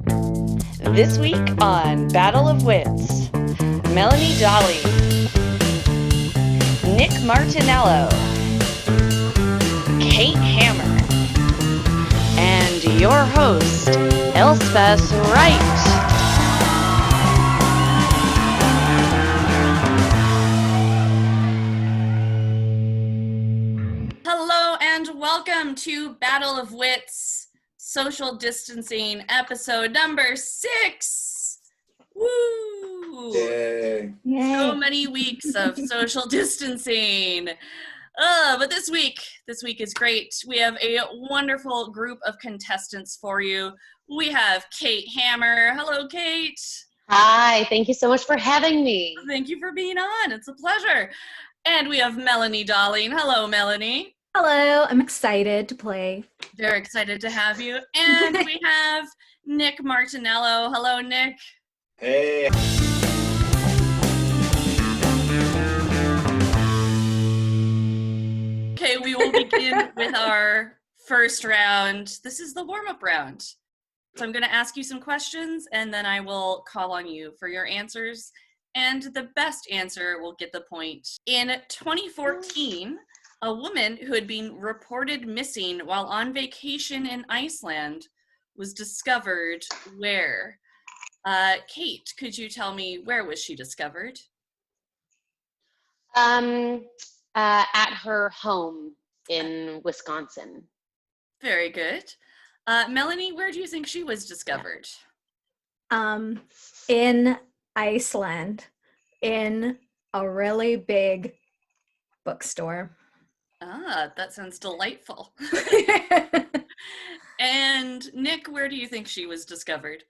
This week on Battle of Wits, Melanie Dahling, Nick Martinello, Kate Hammer, and your host, Elspeth Wright. Hello and welcome to Battle of Wits, social distancing episode number 6. Woo! Yay. So many weeks of social distancing. But this week is great. We have a wonderful group of contestants for you. We have Kate Hammer. Hello, Kate. Hi, thank you so much for having me. Thank you for being on. It's a pleasure. And we have Melanie Dahling. Hello, Melanie. Hello, I'm excited to play. Very excited to have you. And we have Nick Martinello. Hello, Nick. Hey. Okay, we will begin with our first round. This is the warm-up round. So I'm going to ask you some questions, and then I will call on you for your answers. And the best answer will get the point. In 2014, a woman who had been reported missing while on vacation in Iceland was discovered where? Kate, could you tell me where was she discovered? At her home in Wisconsin. Very good. Melanie, where do you think she was discovered? In Iceland, in a really big bookstore. That sounds delightful. And Nick, where do you think she was discovered?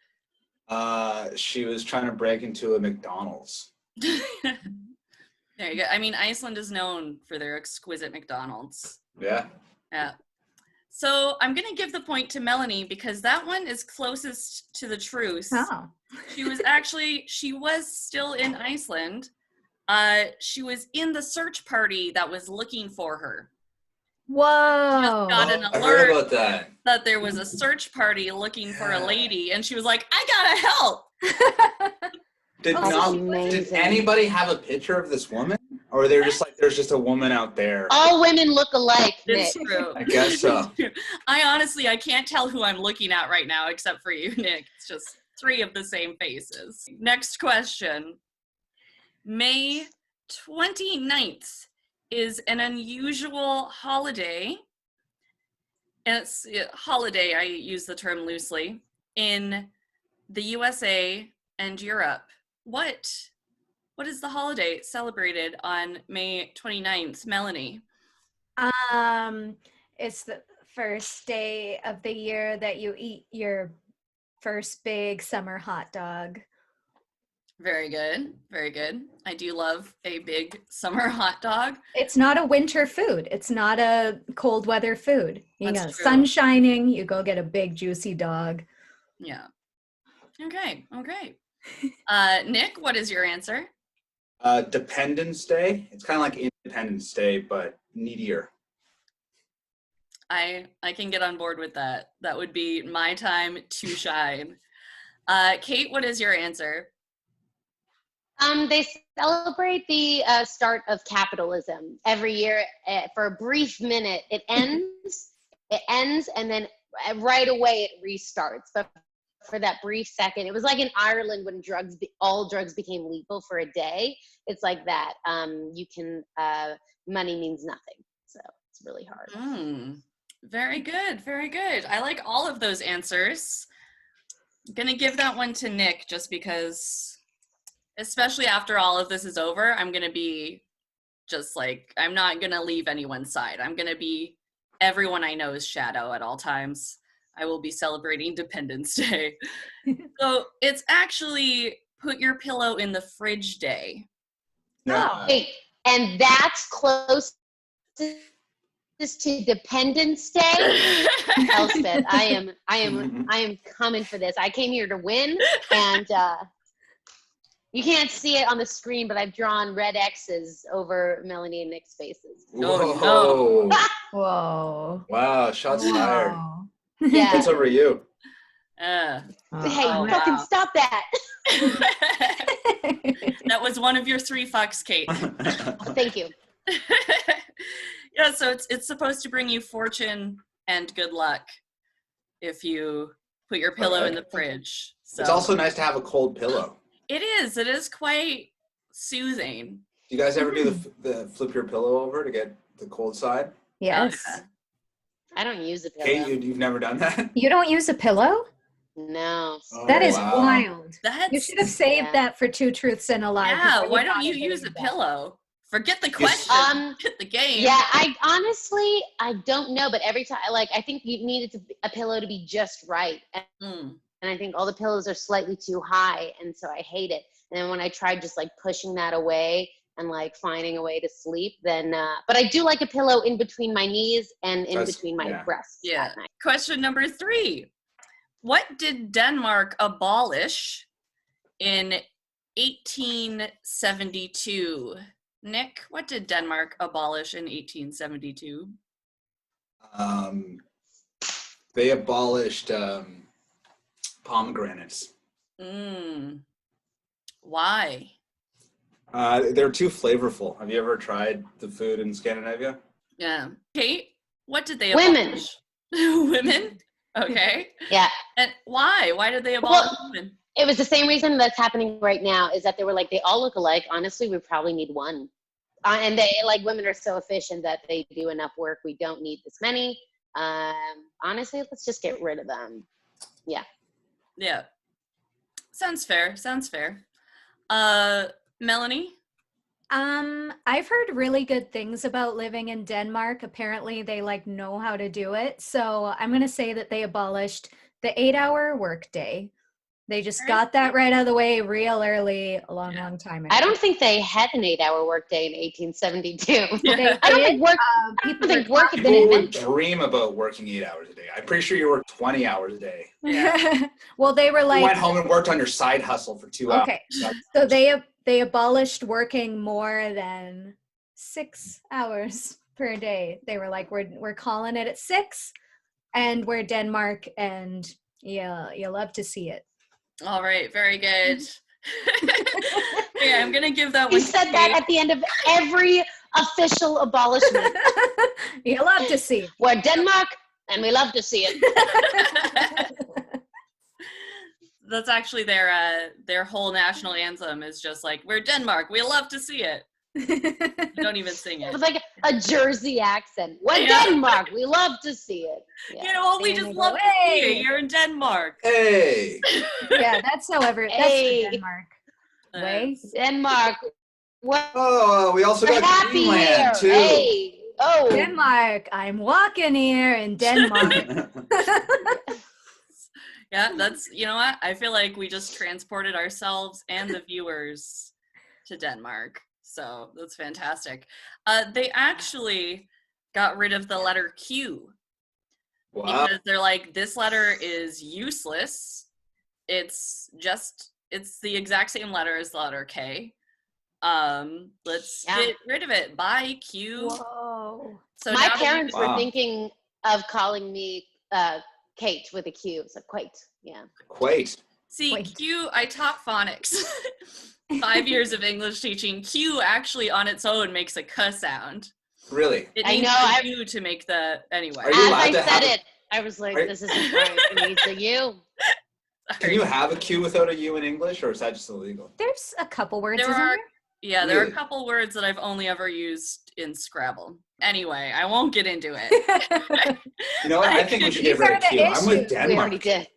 She was trying to break into a McDonald's. There you go. I mean, Iceland is known for their exquisite McDonald's. Yeah. Yeah. So I'm going to give the point to Melanie because that one is closest to the truth. Oh. She was still in Iceland. She was in the search party that was looking for her. Whoa. Just got an I heard alert about that. there was a search party looking for a lady, and she was like, I gotta help. Did anybody have a picture of this woman? Or they're just like, there's just a woman out there? All women look alike, Nick. It's true. I guess so. I can't tell who I'm looking at right now except for you, Nick. It's just 3 of the same faces. Next question. May 29th is an unusual holiday. And it's holiday, I use the term loosely, in the USA and Europe. What is the holiday celebrated on May 29th, Melanie? It's the first day of the year that you eat your first big summer hot dog. Very good. Very good. I do love a big summer hot dog. It's not a winter food. It's not a cold weather food. That's true. Sun shining, you go get a big juicy dog. Yeah. Okay. Nick, what is your answer? Dependence Day. It's kind of like Independence Day, but needier. I can get on board with that. That would be my time to shine. Kate, what is your answer? They celebrate the start of capitalism every year for a brief minute. It ends, and then right away it restarts. But for that brief second, it was like in Ireland when all drugs became legal for a day. It's like that. Money means nothing, so it's really hard. Very good, very good. I like all of those answers. I'm gonna give that one to Nick just because, especially after all of this is over, I'm gonna be just like, I'm not gonna leave anyone's side. I'm gonna be everyone I know's shadow at all times. I will be celebrating Independence Day. So it's actually Put Your Pillow in the Fridge Day. No. Hey, and that's close to Dependence Day. Elspeth, I am coming for this. I came here to win, and you can't see it on the screen, but I've drawn red X's over Melanie and Nick's faces. Oh, no. Whoa. Wow, shots fired. Wow. Yeah. It's over you. Hey, Oh, fucking wow. stop that. That was one of your 3 fucks, Kate. Thank you. Yeah, so it's supposed to bring you fortune and good luck if you put your pillow in the fridge. So It's also nice to have a cold pillow. it is quite soothing. Do you guys ever do the flip your pillow over to get the cold side? Yes. Yeah. I don't use a pillow. Kate, you've never done that? You don't use a pillow? No. Oh, That is wow. wild. That's You should have saved that for 2 truths and a lie. yeah. before Why don't you thought of use doing a that. pillow? Forget the question. Hit the game. Yeah, I honestly, I don't know, but every time, I think you needed a pillow to be just right. And I think all the pillows are slightly too high, and so I hate it. And then when I tried just like pushing that away and like finding a way to sleep, then, but I do like a pillow in between my knees and in between my breasts at night. Question number 3. What did Denmark abolish in 1872? Nick, what did Denmark abolish in 1872? They abolished pomegranates. Why? They're too flavorful. Have you ever tried the food in Scandinavia? Yeah. Kate, what did they Women. abolish? Women? Okay. Yeah. And why? Why did they abolish women? It was the same reason that's happening right now, is that they were like, they all look alike. Honestly, we probably need one. And they, like, women are so efficient that they do enough work. We don't need this many. Honestly, let's just get rid of them. Yeah. Yeah. Sounds fair. Melanie? I've heard really good things about living in Denmark. Apparently they like know how to do it. So I'm going to say that they abolished the 8-hour workday. They just got that right out of the way real early, a long time ago. I don't think they had an 8-hour workday in 1872. Yeah. I don't think work had been Who would invented. dream about working 8 hours a day? I'm pretty sure you work 20 hours a day. Yeah. Well, they were like, You went home and worked on your side hustle for 2 hours. Okay, so they abolished working more than 6 hours per day. They were like, we're calling it at 6, and we're Denmark, and yeah, you'll love to see it. All right, very good. Yeah, I'm gonna give that one. You said that at the end of every official abolishment. You'll love to see it. We're Denmark, and we love to see it. That's actually their whole national anthem is just like, we're Denmark, we love to see it. Don't even sing it. With like a Jersey accent. We're Denmark, we love to see it. Yeah. You know, we just love to see it. You're in Denmark. Hey! Yeah, that's that's the Denmark way. Denmark. Oh, we also got happy Greenland, here. too. Hey. Oh. Denmark, I'm walking here in Denmark. Yeah, that's, you know what? I feel like we just transported ourselves and the viewers to Denmark. So that's fantastic. They actually got rid of the letter Q. Wow. Because they're like, this letter is useless. It's the exact same letter as the letter K. Let's get rid of it. Bye, Q. Whoa. So my parents were thinking of calling me Kate with a Q. So Quate. Yeah. Quate. See, Q, I taught phonics. 5 years of English teaching. Q actually on its own makes a K sound. Really? It needs a U to make the, anyway. As I said it, I was like, this isn't right. It needs a U. Can you have a Q without a U in English, or is that just illegal? There's a couple words. There are Really? a couple words that I've only ever used in Scrabble. Anyway, I won't get into it. You know what? I think we should get rid of Q. I'm with Denmark. We already did.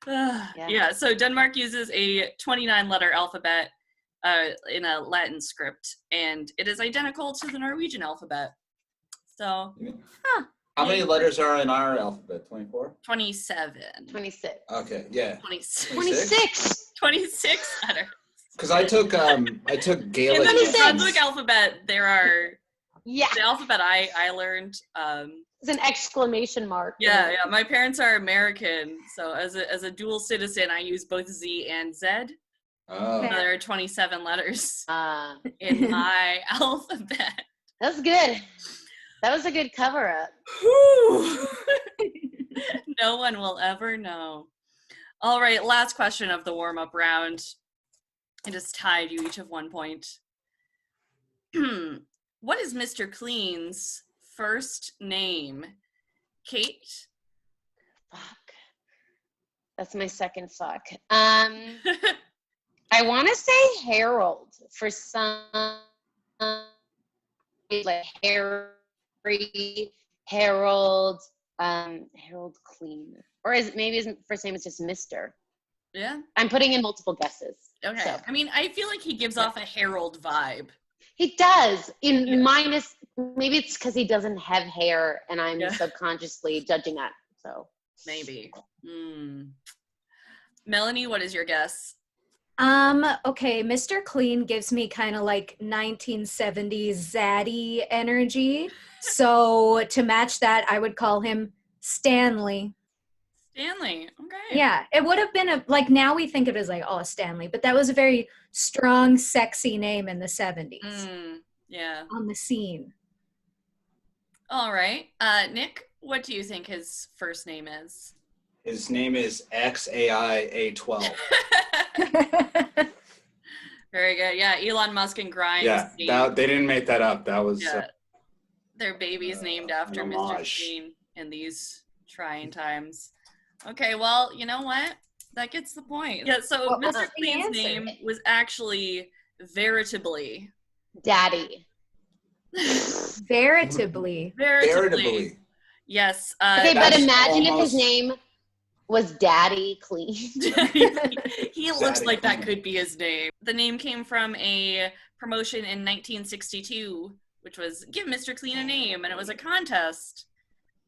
Yeah, so Denmark uses a 29-letter alphabet in a Latin script, and it is identical to the Norwegian alphabet. So, How many letters are in our alphabet? 24? 27. 26. Okay, yeah. 26. 26 letters. Because I took Gaelic. In the New Brunswick alphabet, there are the alphabet I learned. It's an exclamation mark. Yeah. My parents are American, so as a dual citizen, I use both Z and Z. Oh. So there are 27 letters in my alphabet. That's good. That was a good cover-up. No one will ever know. All right, last question of the warm-up round. It is tied. You each have 1 point. What is Mr. Clean's first name? Kate? Fuck. That's my second fuck. I want to say Harold for some, like Harry, Harold, Harold Clean. Or maybe his first name is just Mr. Yeah. I'm putting in multiple guesses. Okay. So. I mean, I feel like he gives off a Harold vibe. He does. Minus, maybe it's because he doesn't have hair and I'm subconsciously judging that. So. Maybe. Melanie, what is your guess? Okay, Mr. Clean gives me kind of like 1970s zaddy energy. So to match that, I would call him Stanley. Stanley, okay. Yeah, it would have been like, now we think of it as like, oh, Stanley, but that was a very strong, sexy name in the 70s. Yeah. On the scene. All right. Nick, what do you think his first name is? His name is XAIA12. Very good. Yeah, Elon Musk and Grimes. Yeah, they didn't make that up. That was their baby's named after Mr. Clean in these trying times. Okay, well, you know what? That gets the point. Yeah, so Mr. Clean's name was actually Veritably. Daddy. Veritably. Yes. Okay, but imagine if his name was Daddy Clean. He looks like that could be his name. The name came from a promotion in 1962, which was Give Mr. Clean a Name, and it was a contest.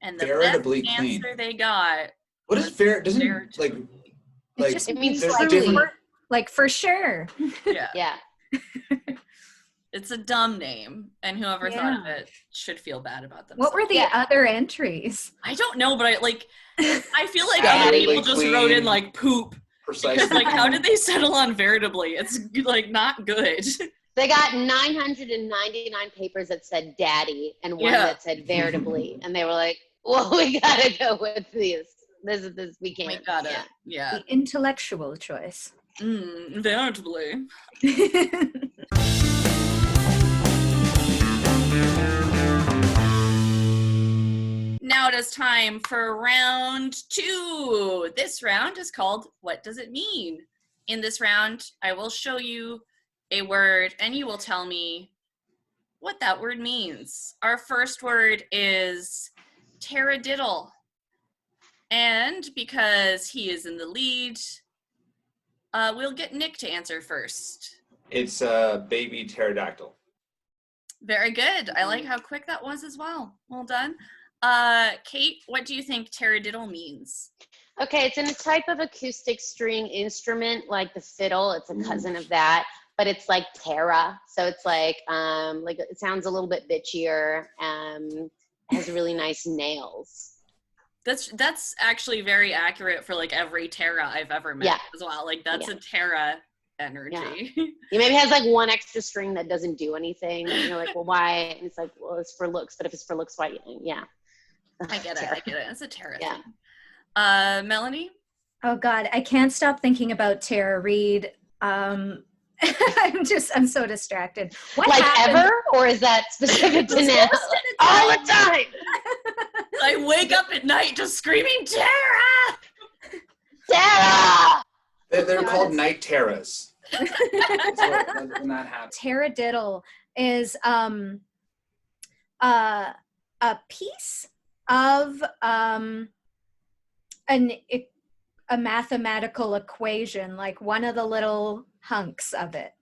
And the Veritably best clean. answer they got. What is doesn't it means like for sure. Yeah. Yeah. It's a dumb name, and whoever thought of it should feel bad about themselves. What were the other entries? I don't know, but I feel like other people just wrote in like poop. Precisely. Like, how did they settle on Veritably? It's like not good. They got 999 papers that said Daddy and one that said Veritably, and they were like, "Well, we gotta go with these. This we can't." We gotta, The intellectual choice. Veritably. Now it is time for round 2. This round is called What Does It Mean? In this round, I will show you a word and you will tell me what that word means. Our first word is taradiddle. And because he is in the lead, we'll get Nick to answer first. It's a baby pterodactyl. Very good. I like how quick that was as well. Well done. Kate, what do you think taradiddle means? Okay, it's in a type of acoustic string instrument like the fiddle. It's a cousin of that, but it's like Tara. So it's like it sounds a little bit bitchier. Has really nice nails. That's actually very accurate for like every Tara I've ever met as well. Like that's a Tara energy. Yeah. It maybe has like one extra string that doesn't do anything. And you're like, well, why? And it's like, well, it's for looks. But if it's for looks, why? Yeah. I get it. It's a Tara thing. Melanie? Oh God, I can't stop thinking about Tara Reid. I'm so distracted. What like happened? Ever? Or is that specific to now? All the time. I wake up at night just screaming, Tara! Tara! They're called night terras. When that happens. Taradiddle is a piece of a mathematical equation, like one of the little hunks of it.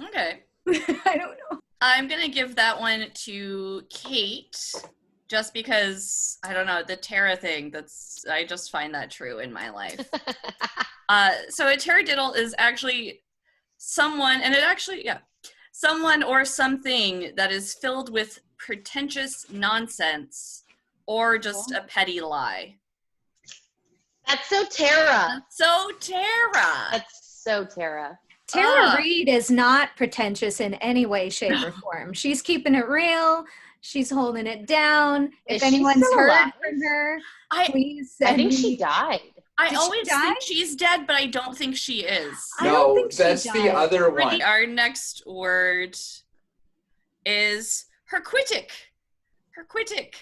Okay. I don't know. I'm going to give that one to Kate, just because, I don't know, the Tara thing, I just find that true in my life. So a taradiddle is actually someone or something that is filled with pretentious nonsense or just a petty lie. That's so Tara. That's so Tara. Tara Reid is not pretentious in any way, shape, or form. She's keeping it real. She's holding it down. If anyone's heard from her, please send I think me. she died. I Did she always die? think she's dead, but I don't think she is. I don't No, think she that's the died. other one. Our next word is herquitic. Herquitic.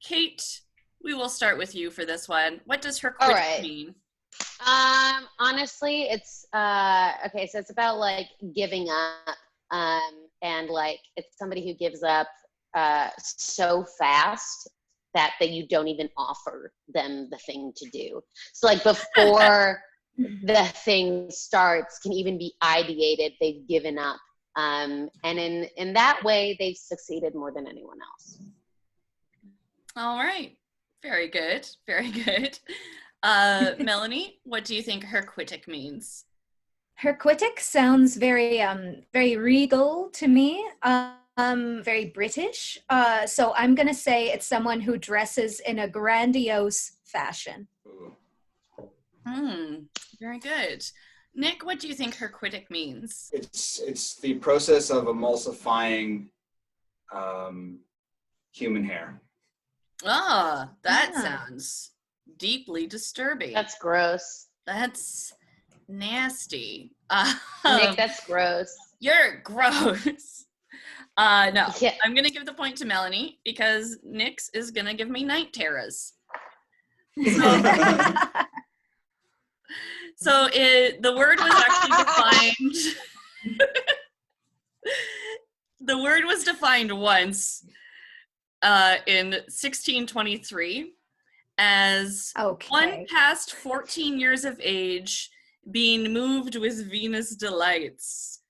Kate, we will start with you for this one. What does herquitic right. mean? Honestly, it's okay, so it's about like giving up, and like it's somebody who gives up so fast that you don't even offer them the thing to do. So like before the thing starts, can even be ideated, they've given up, and in that way they've succeeded more than anyone else. All right. Very good. Very good. Melanie, what do you think herquitic means? Herquitic sounds very very regal to me, very British. So I'm gonna say it's someone who dresses in a grandiose fashion. Very good. Nick, what do you think herquitic means? It's the process of emulsifying human hair. Ah, that Yeah. sounds deeply disturbing. That's gross. That's nasty. Nick, that's gross. You're gross. No, Yeah. I'm gonna give the point to Melanie because Nyx is gonna give me night terrors. So the word was actually defined. The word was defined once in 1623 as one past 14 years of age being moved with Venus delights.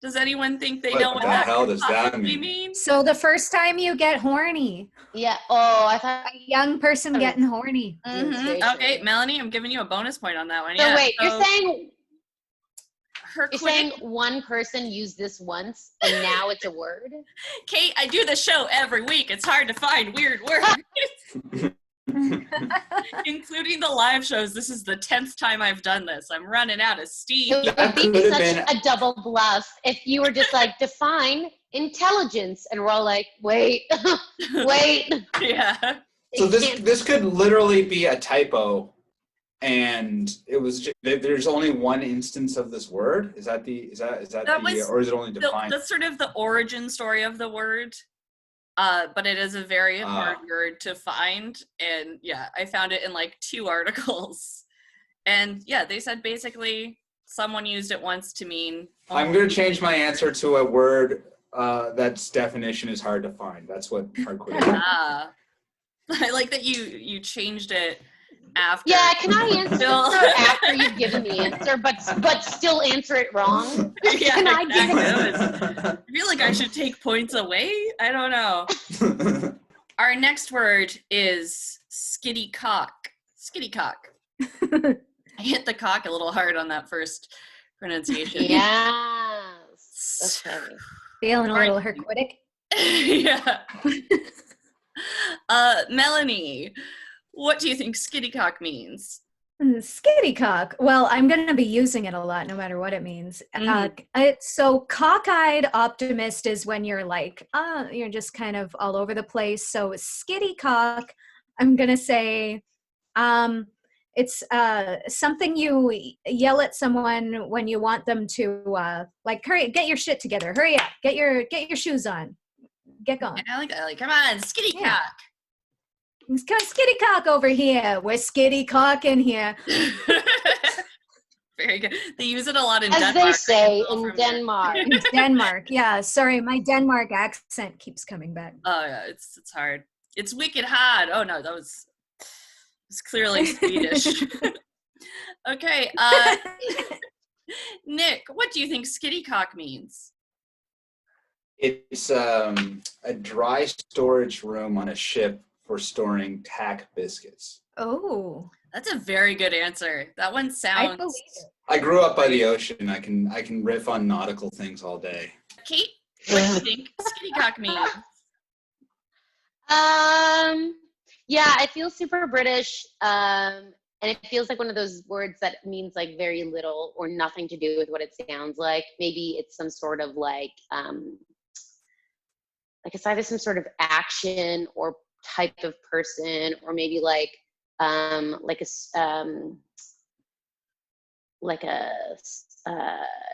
Does anyone think they know what the that hell could does that possibly mean? So the first time you get horny. Yeah. Oh, I thought A young person getting horny. Okay, Melanie, I'm giving you a bonus point on that one. So Yeah. wait, you're herquitic. saying one person used this once and now it's a word? Kate, I do the show every week. It's hard to find weird words. Including the live shows. This is the 10th time I've done this. I'm running out of steam. It would be such a double bluff if you were just like, define intelligence, and we're all like, wait, wait. Yeah. So this could literally be a typo, and it was just, there's only one instance of this word. Is that or is it only defined? That's sort of the origin story of the word. But it is a very hard word to find. And yeah, I found it in like 2 articles. And yeah, they said basically someone used it once to mean... I'm going to change my answer to a word that's definition is hard to find. That's what herquitic is. I like that you changed it after. Yeah, can I answer after you've given the answer, but still answer it wrong? Yeah, can I exactly. I feel like I should take points away. I don't know. Our next word is skitty cock. Skitty cock. I hit the cock a little hard on that first pronunciation. Yes. Okay. Feeling a little herquitic. Yeah. Melanie, what do you think skitty cock means? Skitty cock. Well, I'm going to be using it a lot, no matter what it means. So cockeyed optimist is when you're like, you're just kind of all over the place. So skitty cock, I'm going to say, it's something you yell at someone when you want them to like, hurry, get your shit together. Hurry up. Get your shoes on. Get going. I like that. Like, come on, skitty cock. Skitty cock over here. We're skitty cock in here. Very good. They use it a lot in As Denmark. they say in Denmark. In Denmark, yeah. Sorry, my Denmark accent keeps coming back. Oh yeah, it's hard. It's wicked hard. Oh no, that was clearly Swedish. Okay, Nick, what do you think skitty cock means? It's a dry storage room on a ship for storing tack biscuits. Oh, that's a very good answer. That one sounds. I believe it. I grew up by the ocean. I can riff on nautical things all day. Kate, what do you think skitty cock means? Yeah, it feels super British. And it feels like one of those words that means like very little or nothing to do with what it sounds like. Maybe it's some sort of like it's either some sort of action or type of person, or maybe like like a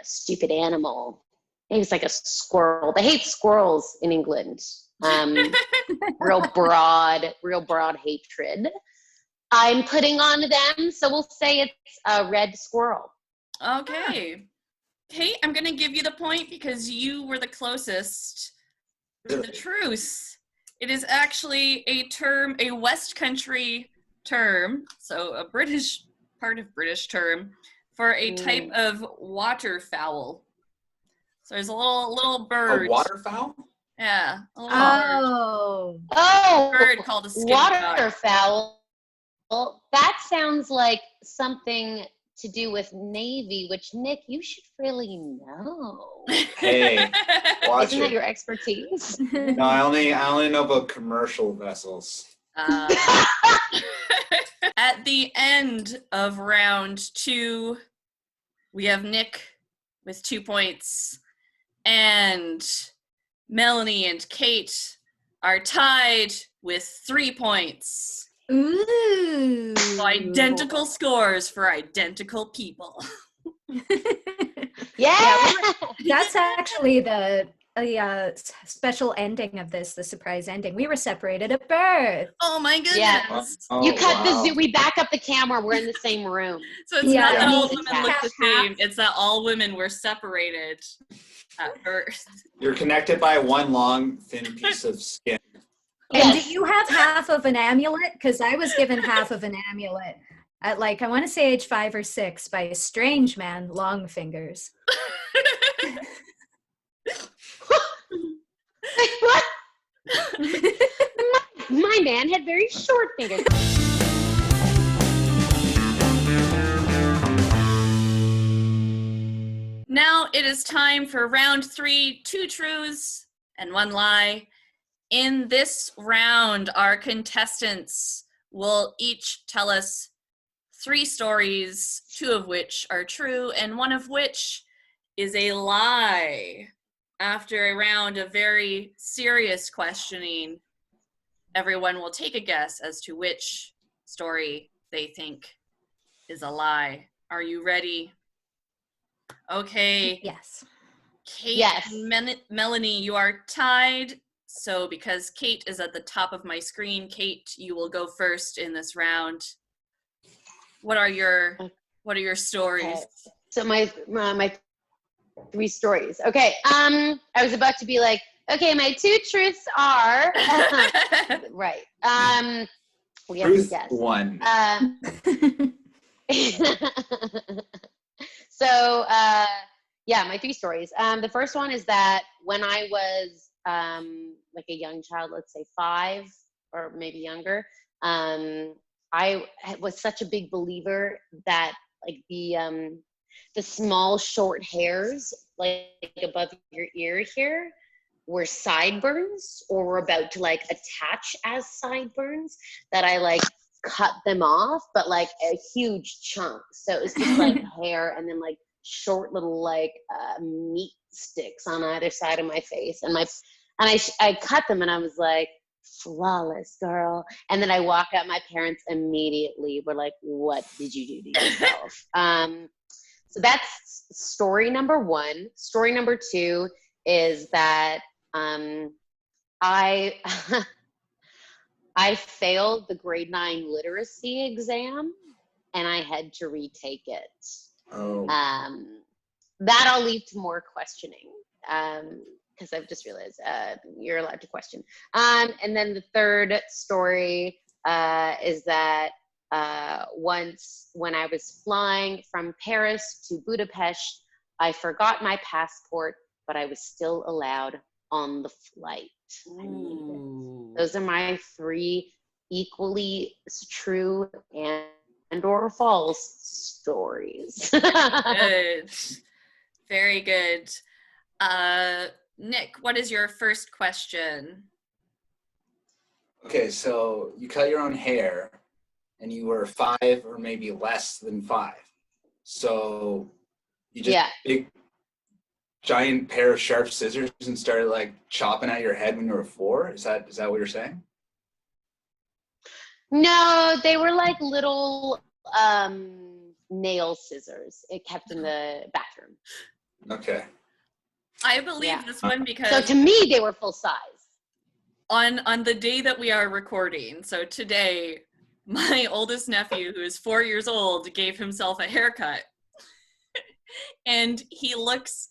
stupid animal. Maybe it's like a squirrel. They hate squirrels in England. Real broad hatred. I'm putting on them, so we'll say it's a red squirrel. Okay. Kate, I'm going to give you the point because you were the closest to the truth. It is actually a term, a West Country term, so a British, part of British term, for a type of waterfowl. So there's a little bird. A waterfowl? Yeah. Oh, bird called a skinny waterfowl. That sounds like something to do with Navy, which, Nick, you should really know. Hey, watch Isn't that it. your expertise? No, I only know about commercial vessels. At the end of round 2, we have Nick with 2 points, and Melanie and Kate are tied with 3 points. Ooh. So identical scores for identical people. Yeah. That's actually the special ending of this, the surprise ending. We were separated at birth. Oh my goodness. Yeah. You cut the zoom. We back up the camera. We're in the same room. So it's not that all women Yeah. look the same. It's that all women were separated at birth. You're connected by one long, thin piece of skin. And do you have half of an amulet? Because I was given half of an amulet at, like, I want to say age 5 or 6 by a strange man, long fingers. What? My man had very short fingers. Now it is time for round 3, 2 truths and 1 lie. In this round, our contestants will each tell us 3 stories, 2 of which are true and 1 of which is a lie. After a round of very serious questioning, everyone will take a guess as to which story they think is a lie. Are you ready? Okay. Yes. Kate and Melanie, you are tied. So because Kate is at the top of my screen, Kate, you will go first in this round. What are your stories? Okay. So my 3 stories. Okay. I was about to be like, okay, my 2 truths are right. We have to guess. 1. So my 3 stories. The first one is that when I was like a young child, let's say 5 or maybe younger, I was such a big believer that like the small short hairs like above your ear here were sideburns or were about to like attach as sideburns, that I like cut them off, but like a huge chunk. So it was just like hair and then like short little like meat sticks on either side of my face. And I cut them and I was like, flawless, girl. And then I walk out, my parents immediately were like, what did you do to yourself? So that's story number 1. Story number 2 is that I failed the grade 9 literacy exam and I had to retake it. Oh. That I'll leave to more questioning because I've just realized you're allowed to question. And then the third story is that once when I was flying from Paris to Budapest, I forgot my passport, but I was still allowed on the flight. Those are my 3 equally true and or false stories. Good. Very good. Nick, what is your first question? Okay, so you cut your own hair and you were 5 or maybe less than 5. So you just big giant pair of sharp scissors and started like chopping at your head when you were 4? Is that what you're saying? No, they were like little nail scissors. It kept in the bathroom. Okay. I believe this one because So to me, they were full size. on the day that we are recording, so today, my oldest nephew, who is 4 years old, gave himself a haircut. And he looks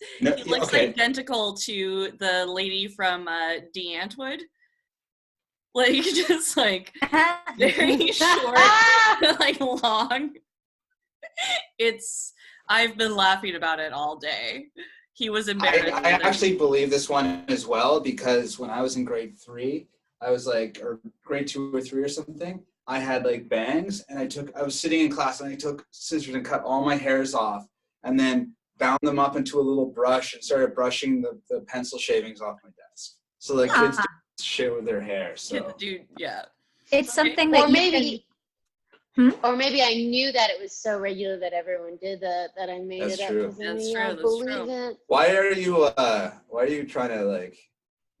identical to the lady from D'Antwood. Like, just like very short, like long. I've been laughing about it all day. He was embarrassed. I actually believe this one as well, because when I was in grade 3, I was like, or grade 2 or 3 or something, I had like bangs, and I was sitting in class and I took scissors and cut all my hairs off and then bound them up into a little brush and started brushing the pencil shavings off my desk. So like kids do shit with their hair. So yeah. It's something that or maybe I knew that it was so regular that everyone did that I made That's it true. up. That's true. I believe it. Why are you trying to like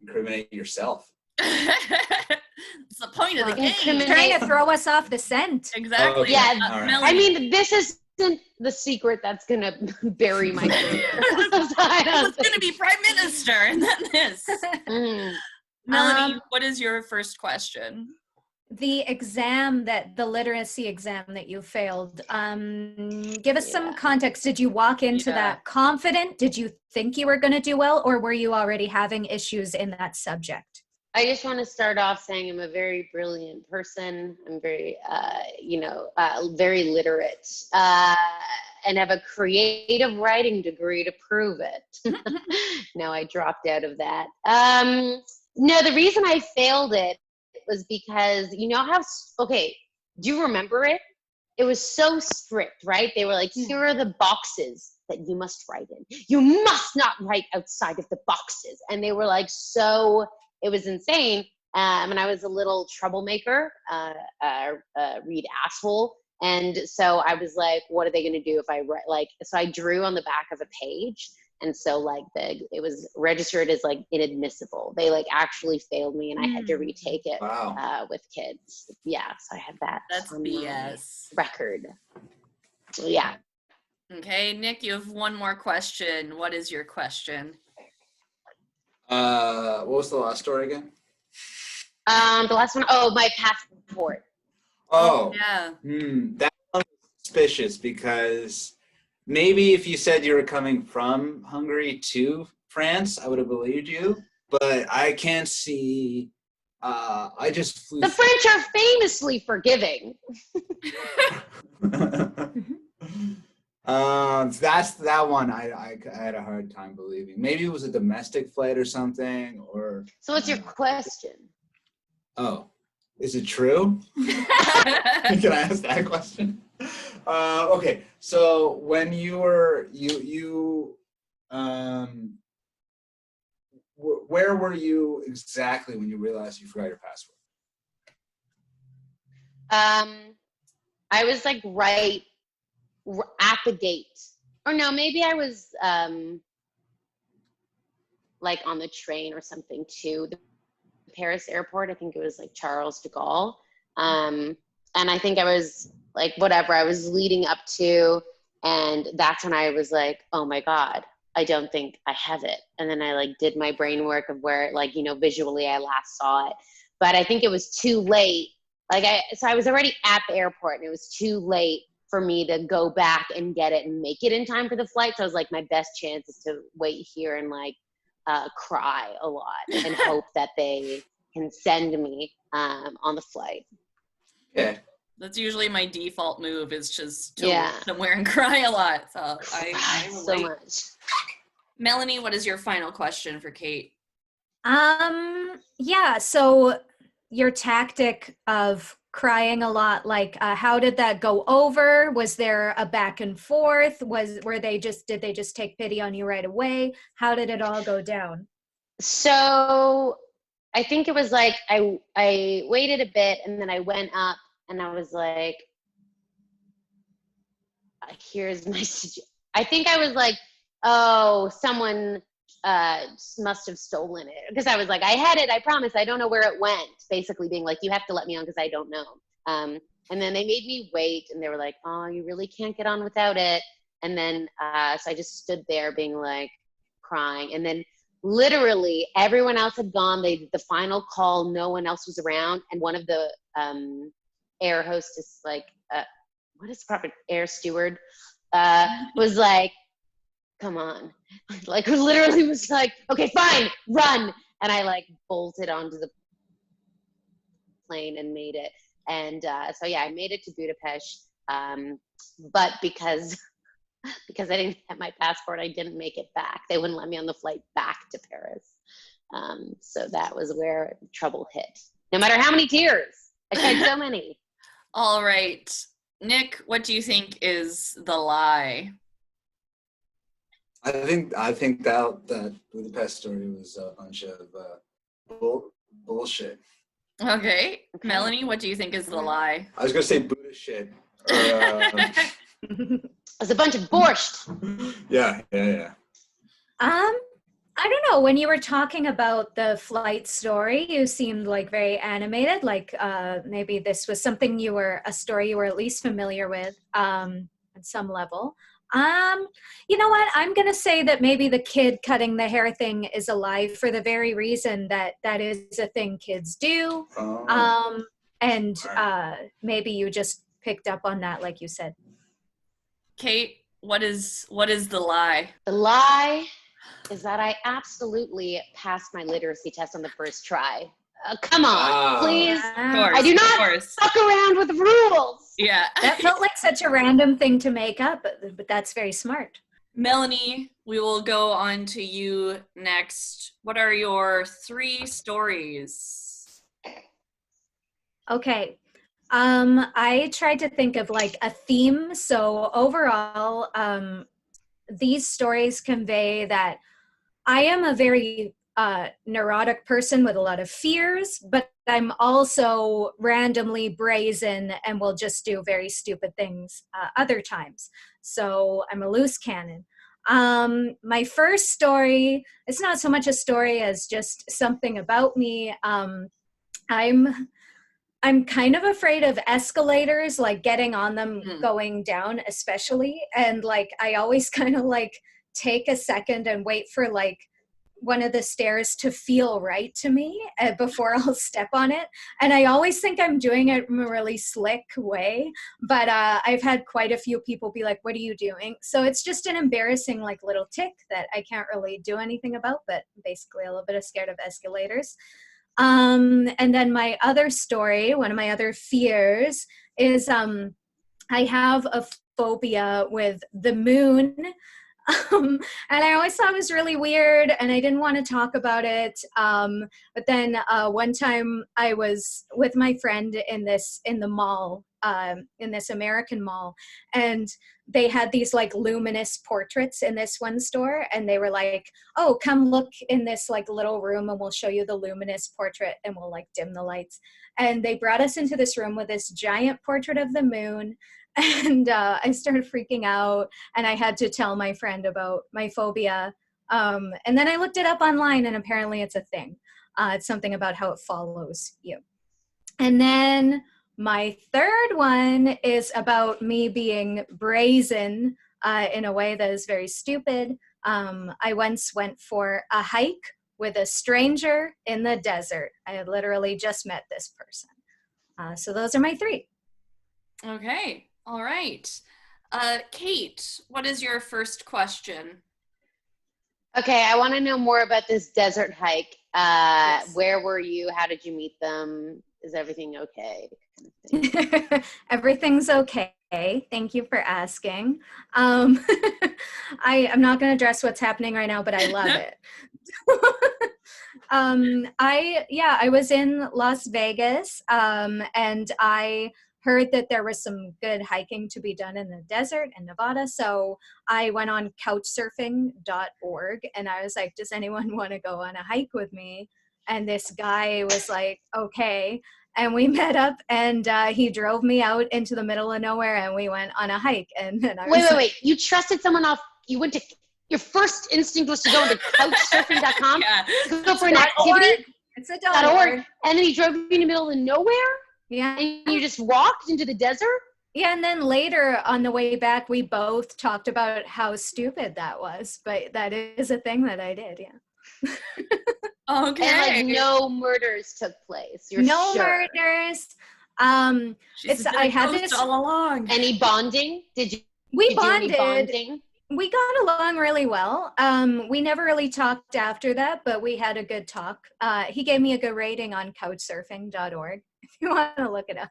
incriminate yourself? It's the point of the game. Trying to throw us off the scent. Exactly. Okay. Yeah. Right. I mean, this isn't the secret that's gonna bury my career. It's gonna be prime minister, and then this. Melanie, what is your first question? The literacy exam that you failed, give us some context. Did you walk into that confident? Did you think you were going to do well, or were you already having issues in that subject? I just want to start off saying I'm a very brilliant person. I'm very, very literate, and have a creative writing degree to prove it. No, I dropped out of that. No, the reason I failed it was because do you remember it? It was so strict, right? They were like, here are the boxes that you must write in. You must not write outside of the boxes. And they were like, it was insane. And I was a little troublemaker, read asshole. And so I was like, what are they going to do if I write? So I drew on the back of a page. And so it was registered as like inadmissible. They like actually failed me, and I had to retake it with kids. Yeah, so I had that. That's BS. Record. So, yeah. Okay, Nick, you have one more question. What is your question? What was the last story again? The last one. Oh, my passport. Oh, yeah. That was suspicious, because maybe if you said you were coming from Hungary to France, I would have believed you. But I can't see. I just flew. The French are famously forgiving. That's that one. I had a hard time believing. Maybe it was a domestic flight or something. Or. So what's your question? Oh, is it true? Can I ask that question? Okay, so when you were where were you exactly when you realized you forgot your password? I was like right at the gate, or no, maybe I was like on the train or something to the Paris airport. I think it was like Charles de Gaulle, and I think I was like whatever I was leading up to, and that's when I was like, oh my God, I don't think I have it. And then I like did my brain work of where like, visually I last saw it, but I think it was too late. So I was already at the airport, and it was too late for me to go back and get it and make it in time for the flight. So I was like, my best chance is to wait here and like cry a lot and hope that they can send me on the flight. Yeah. That's usually my default move, is just to wait somewhere and cry a lot. So I so much. Melanie, what is your final question for Kate? Yeah, so your tactic of crying a lot, like how did that go over? Was there a back and forth? Did they just take pity on you right away? How did it all go down? So I think it was like I waited a bit, and then I went up and I was like, here's my I think I was like, oh, someone must have stolen it, because I was like, I had it, I promise, I don't know where it went, basically being like, you have to let me on because I don't know. And then they made me wait, and they were like, oh, you really can't get on without it. And then, so I just stood there being like, crying. And then literally everyone else had gone. They did the final call. No one else was around. And one of the air hostess, like, what is the proper air steward, was like, come on. Like, literally was like, okay, fine, run. And I like bolted onto the plane and made it. And so yeah, I made it to Budapest. But because I didn't have my passport, I didn't make it back. They wouldn't let me on the flight back to Paris. So that was where trouble hit. No matter how many tears, I tried so many. All right, Nick, what do you think is the lie? I think that Budapest story was a bunch of bullshit. Okay, Melanie, what do you think is the lie? I was gonna say Buddha shit. It's a bunch of borscht. Yeah. I don't know. When you were talking about the flight story, you seemed like very animated. Like maybe this was something a story you were at least familiar with on some level. You know what? I'm going to say that maybe the kid cutting the hair thing is a lie for the very reason that that is a thing kids do. And maybe you just picked up on that, like you said. Kate, what is the lie? The lie is that I absolutely passed my literacy test on the first try. Come on, please. Course, I do not fuck around with rules. Yeah. That felt like such a random thing to make up, but that's very smart. Melanie, we will go on to you next. What are your 3 stories? Okay. I tried to think of like a theme. So overall, these stories convey that I am a very neurotic person with a lot of fears, but I'm also randomly brazen and will just do very stupid things other times. So I'm a loose cannon. My first story, it's not so much a story as just something about me. I'm kind of afraid of escalators, like getting on them, going down especially. And like, I always kind of like take a second and wait for like one of the stairs to feel right to me before I'll step on it. And I always think I'm doing it in a really slick way, but I've had quite a few people be like, what are you doing? So it's just an embarrassing like little tick that I can't really do anything about, but basically a little bit scared of escalators. And then my other story, one of my other fears is I have a phobia with the moon. And I always thought it was really weird and I didn't want to talk about it. But then one time I was with my friend in the mall, in this American mall, and they had these like luminous portraits in this one store, and they were like, oh, come look in this like little room and we'll show you the luminous portrait and we'll like dim the lights. And they brought us into this room with this giant portrait of the moon. And I started freaking out and I had to tell my friend about my phobia. And then I looked it up online and apparently it's a thing. It's something about how it follows you. And then my third one is about me being brazen in a way that is very stupid. I once went for a hike with a stranger in the desert. I had literally just met this person. So those are my 3. Okay. All right. Kate, what is your first question? Okay, I want to know more about this desert hike. Yes. Where were you? How did you meet them? Is everything okay? Kind of thing. Everything's okay. Thank you for asking. I'm not going to address what's happening right now, but I love it. I was in Las Vegas, and I heard that there was some good hiking to be done in the desert in Nevada. So I went on couchsurfing.org and I was like, does anyone want to go on a hike with me? And this guy was like, okay. And we met up and he drove me out into the middle of nowhere and we went on a hike. And then I was wait. You trusted someone off. You went to, your first instinct was to go into couchsurfing.com Yeah. to go for an activity? It's a .org. And then he drove you in the middle of nowhere? Yeah. And you just walked into the desert? Yeah, and then later on the way back, we both talked about how stupid that was. But that is a thing that I did, yeah. Okay. And like no murders took place. You're no sure? murders. I had this all along. Any bonding? Did you We do any bonded. bonding? We got along really well. We never really talked after that, but we had a good talk. He gave me a good rating on couchsurfing.org if you want to look it up.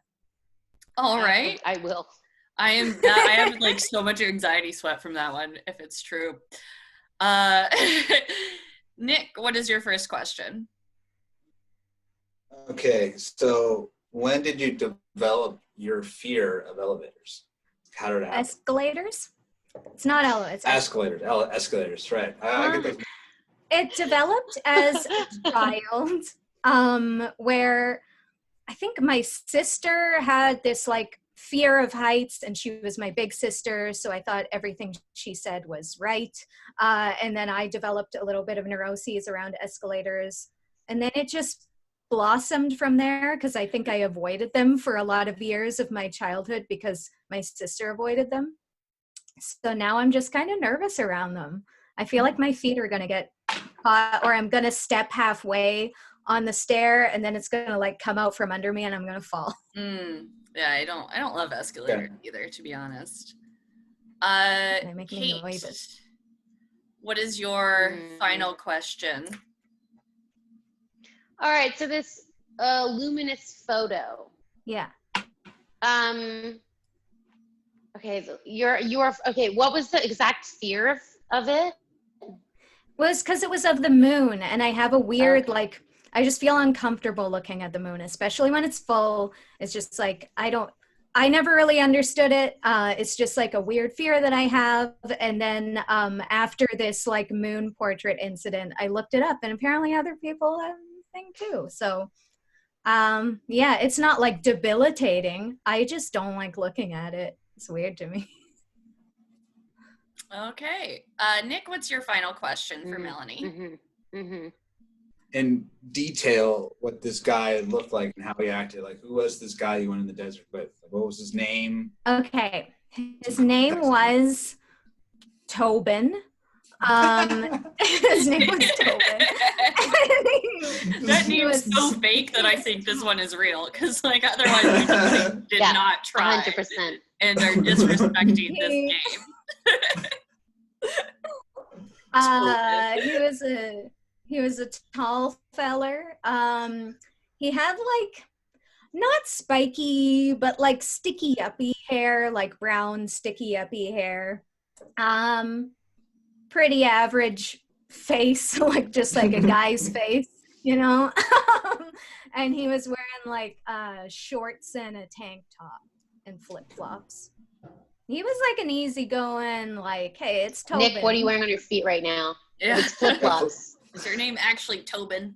All right. I will. I have like so much anxiety sweat from that one, if it's true. Nick, what is your first question? Okay, so when did you develop your fear of elevators? How did it happen? Escalators? It's not elevators. Escalators. Escalators, right. I get those. It developed as a child, where I think my sister had this like fear of heights, and she was my big sister, so I thought everything she said was right. And then I developed a little bit of neuroses around escalators, and then it just blossomed from there because I think I avoided them for a lot of years of my childhood because my sister avoided them. So now I'm just kind of nervous around them. I feel like my feet are going to get caught, or I'm going to step halfway on the stair and then it's going to like come out from under me and I'm going to fall. Yeah, I don't love escalators either, to be honest. They make Kate, noises. what is your final question? All right, so this luminous photo. Yeah. Okay, you're okay. What was the exact fear of it? Was because it was of the moon, and I have a weird like. I just feel uncomfortable looking at the moon, especially when it's full. It's just like I never really understood it. It's just like a weird fear that I have. And then after this like moon portrait incident, I looked it up, and apparently other people have the thing too. So yeah, it's not like debilitating. I just don't like looking at it. It's weird to me. Okay. Nick, what's your final question for Melanie? In detail, what this guy looked like and how he acted. Like, who was this guy you went in the desert with? What was his name? Okay. His name was Tobin. His name was Tobin. That name is so fake that I think this one is real, because like otherwise we just did not try 100%. and are disrespecting this game. He was a tall feller. He had like not spiky, but like sticky uppy hair, like brown sticky uppy hair. Pretty average face, like just like a guy's face, you know. And he was wearing like shorts and a tank top and flip-flops. He was like an easygoing, like, hey, it's Tobin. Nick, what are you wearing on your feet right now? Yeah. It's flip-flops. Is your name actually Tobin?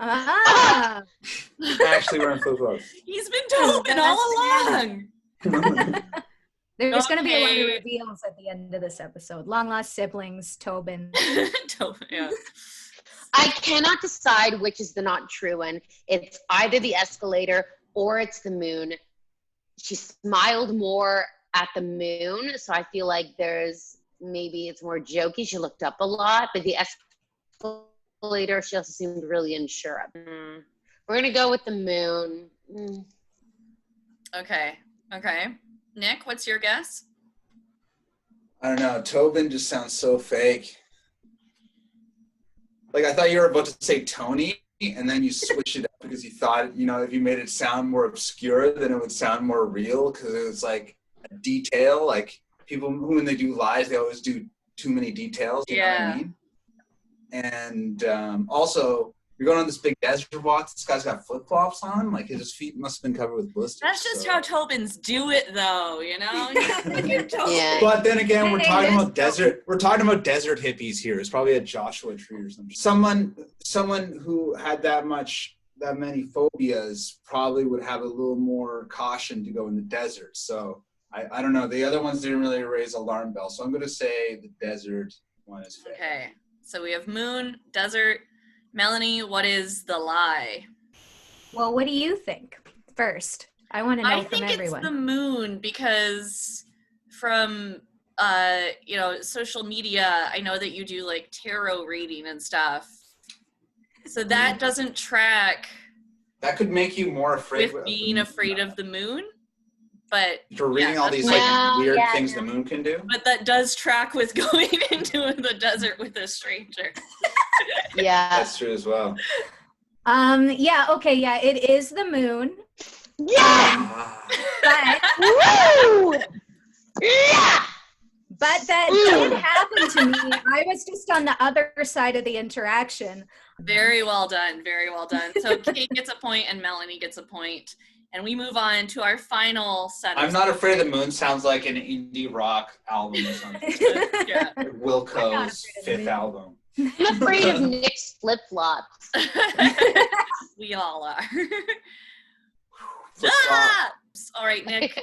Actually wearing flip-flops. He's been Tobin all along. There's going to be a lot of reveals at the end of this episode. Long lost siblings, Tobin. Tobin, yeah. I cannot decide which is the not true one. It's either the escalator or it's the moon. She smiled more at the moon, so I feel like maybe it's more jokey. She looked up a lot, but the escalator, she also seemed really unsure of. We're going to go with the moon. Okay. Nick, what's your guess? I don't know. Tobin just sounds so fake. Like, I thought you were about to say Tony, and then you switched it up because you thought, if you made it sound more obscure, then it would sound more real because it was like a detail. Like, people, when they do lies, they always do too many details. You know what I mean? And also, you're going on this big desert walk. This guy's got flip-flops on. Like, his feet must have been covered with blisters. That's just how Tobins do it, though, you know? Yeah. But then again, we're talking about desert. We're talking about desert hippies here. It's probably a Joshua tree or something. Someone who had that many phobias probably would have a little more caution to go in the desert. So I don't know. The other ones didn't really raise alarm bells. So I'm going to say the desert one is fake. Okay. So we have moon, desert. Melanie, what is the lie? Well, what do you think first? I want to know from everyone. I think it's the moon because from social media, I know that you do like tarot reading and stuff. So that doesn't track. That could make you more afraid with being afraid of the moon. But you're reading all these weird things the moon can do. But that does track with going into the desert with a stranger. Yeah. That's true as well. It is the moon. Yeah. Woo! Yeah. But that did happen to me. I was just on the other side of the interaction. Very well done. Very well done. So Kate gets a point and Melanie gets a point. And we move on to our final set of I'm Not Afraid of the Moon sounds like an indie rock album or something. Yeah. Wilco's fifth album. I'm afraid of Nick's flip-flops. We all are. All right, Nick.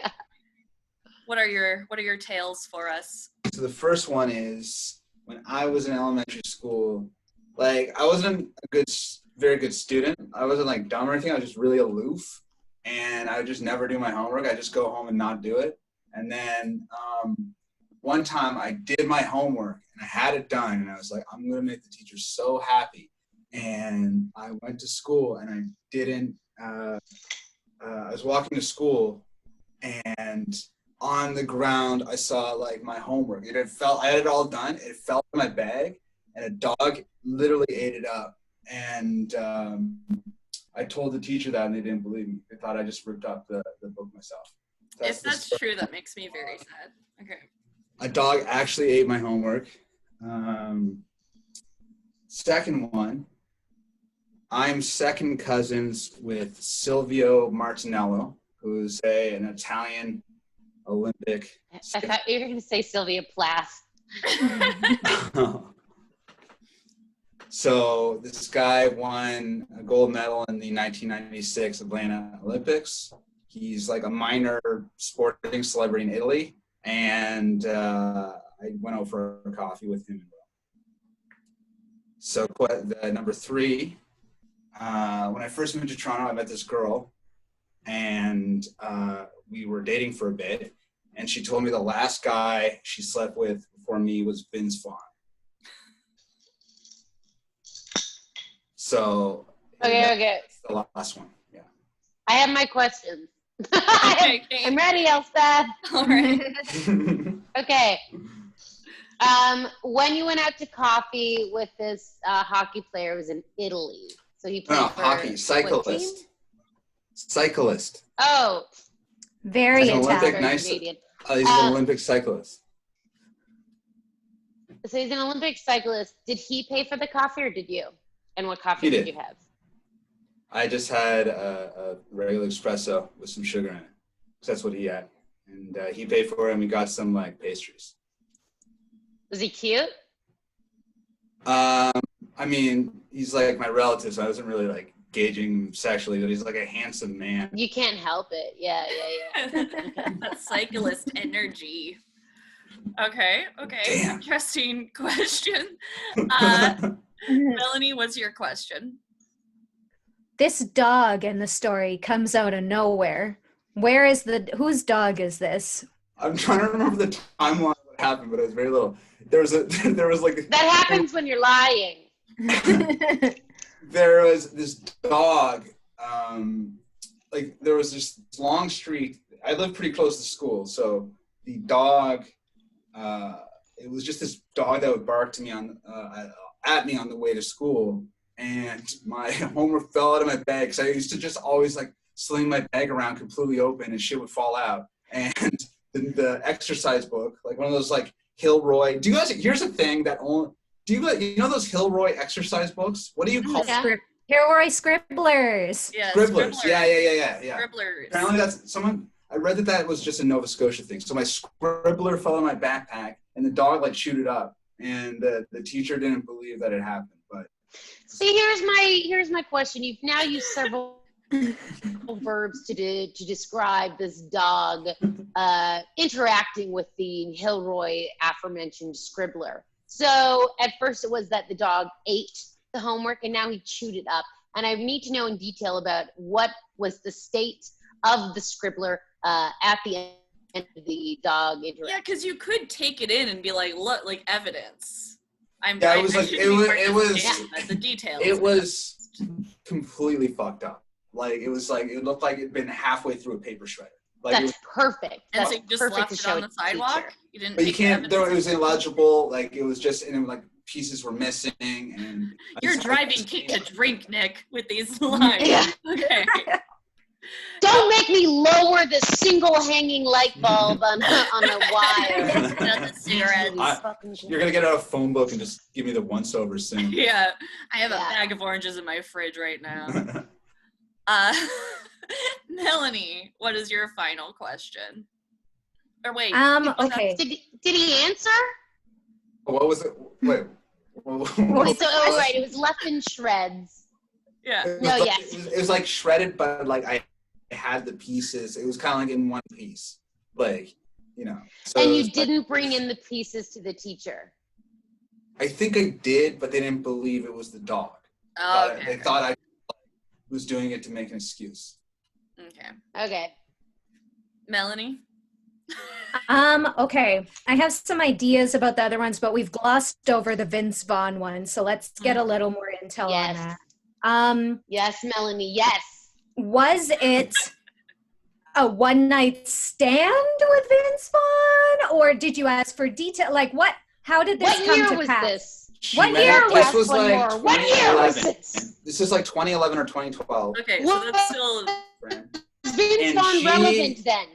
What are your tales for us? So the first one is when I was in elementary school, like I wasn't a very good student. I wasn't like dumb or anything. I was just really aloof, and I would just never do my homework. I just go home and not do it. And then one time I did my homework and I had it done, and I was like, I'm gonna make the teacher so happy. And I went to school and I didn't. I was walking to school, and on the ground I saw like my homework. I had it all done. It fell in my bag, and a dog literally ate it up. And I told the teacher that, and they didn't believe me. They thought I just ripped up the book myself. If that's true, that makes me very sad. Okay. A dog actually ate my homework. Second one, I'm second cousins with Silvio Martinello, who's an Italian Olympic. I thought you were going to say Sylvia Plath. So this guy won a gold medal in the 1996 Atlanta Olympics. He's like a minor sporting celebrity in Italy, and I went out for a coffee with him. So the number three, when I first moved to Toronto, I met this girl, and we were dating for a bit, and she told me the last guy she slept with before me was Vince Vaughn. So okay. That's the last one. Yeah. I have my questions. Okay. I'm ready, Elspeth. All right. Okay. When you went out to coffee with this hockey player, it was in Italy. So he played for hockey, cyclist. Cyclist. Oh. Very Olympic, Canadian. He's an Olympic cyclist. So he's an Olympic cyclist. Did he pay for the coffee or did you? And what coffee did you have? I just had a regular espresso with some sugar in it. That's what he had. And he paid for it, and we got some like pastries. Was he cute? I mean, he's like my relative, so I wasn't really like gauging him sexually, but he's like a handsome man. You can't help it. Yeah. That cyclist energy. Okay. Damn. Interesting question. Melanie, what's your question? This dog in the story comes out of nowhere. Whose dog is this? I'm trying to remember the timeline of what happened, but it was very little. There was like that happens when you're lying. There was this dog. There was this long street. I lived pretty close to school, so the dog. It was just this dog that would bark to me at me on the way to school, and my homework fell out of my bag because I used to just always like sling my bag around completely open and shit would fall out. And the exercise book, like one of those like Hilroy. Do you guys? Here's a thing that only. Do you guys? You know those Hilroy exercise books? What do you call them? Hilroy Scribblers. Yeah, Scribblers. Yeah. Scribblers. Apparently that's someone. I read that was just a Nova Scotia thing. So my Scribbler fell in my backpack, and the dog like chewed it up, and the teacher didn't believe that it happened. But see, here's my question. You've now used several verbs to describe this dog interacting with the Hilroy aforementioned Scribbler. So at first it was that the dog ate the homework, and now he chewed it up. and I need to know in detail about what was the state of the scribbler at the end of the dog interaction. Yeah, because you could take it in and be like, look, like evidence. It was like the details. It was completely fucked up. Like it looked like it'd been halfway through a paper shredder. Like That's perfect. And That's so you just perfect left to it show on the sidewalk? teacher. You didn't. But you can't. It was illegible. Like it was just, and it, like pieces were missing. And you're driving Kate to drink, Nick, with these lines. Yeah. Okay. Don't make me lower the single hanging light bulb on the wire. You're gonna get out a phone book and just give me the once over soon. Yeah, I have a bag of oranges in my fridge right now. Melanie, what is your final question? Or wait. Okay. Did he answer? What was it? Wait. Right, it was left in shreds. Yeah. It was like shredded, but like I had the pieces. It was kind of like in one piece, like, you know. So and you didn't bring in the pieces to the teacher. I think I did, but they didn't believe it was the dog. Oh, okay. They thought I was doing it to make an excuse. Okay. Melanie? Okay. I have some ideas about the other ones, but we've glossed over the Vince Vaughn one, so let's get a little more intel on that. Yes, Melanie, yes. Was it a one-night stand with Vince Vaughn, or did you ask for detail? Like, how did this come to pass? This? What year this was like 2011. This is like 2011 or 2012. Okay, so that's still... Vince Vaughn relevant then?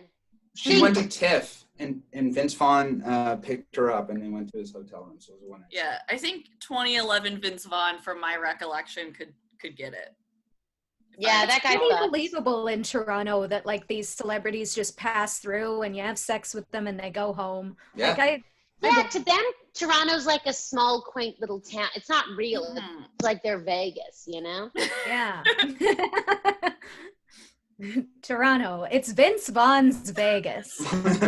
She went to TIFF, and Vince Vaughn picked her up, and they went to his hotel room. So it was a one-night. Yeah, I think 2011 Vince Vaughn, from my recollection, could get it. Yeah, that guy. It's pretty believable in Toronto that like these celebrities just pass through and you have sex with them and they go home. Yeah. Like to them, Toronto's like a small, quaint little town. It's not real. It's like they're Vegas, you know? Yeah. Toronto. It's Vince Vaughn's Vegas. That's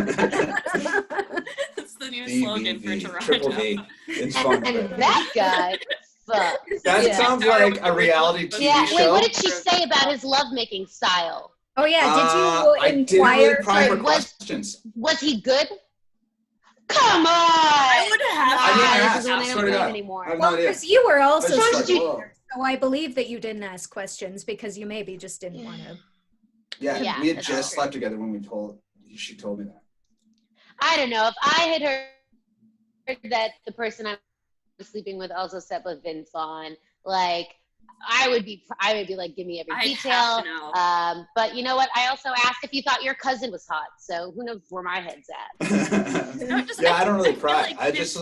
the new slogan for Toronto. Triple V. Vince Vaughn. And that guy. Fuck. That sounds like a reality TV show. Wait, what did she say about his lovemaking style? Oh yeah, did you inquire? Questions. Was he good? Come on! I would have. I don't believe anymore. Well, because you were also so I believe that you didn't ask questions because you maybe just didn't want to. Yeah, we had just slept together when she told me that. I don't know if I had heard that the person I was sleeping with also slept with Vince Vaughn. Like, I would be like, give me every detail. But you know what? I also asked if you thought your cousin was hot. So who knows where my head's at? I don't really pry. I was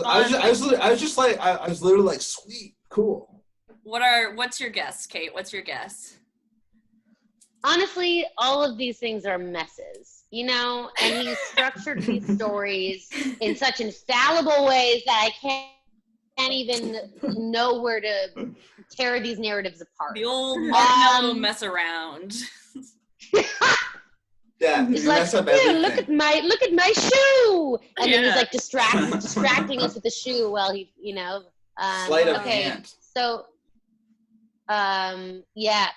literally like, sweet, cool. What's your guess, Kate? What's your guess? Honestly, all of these things are messes, you know, and he structured these stories in such infallible ways that I can't even know where to tear these narratives apart. The old Martinello mess around. Yeah, he's like, look at my shoe, and then he's like distracting us with the shoe while he, you know. Sleight of hand. So.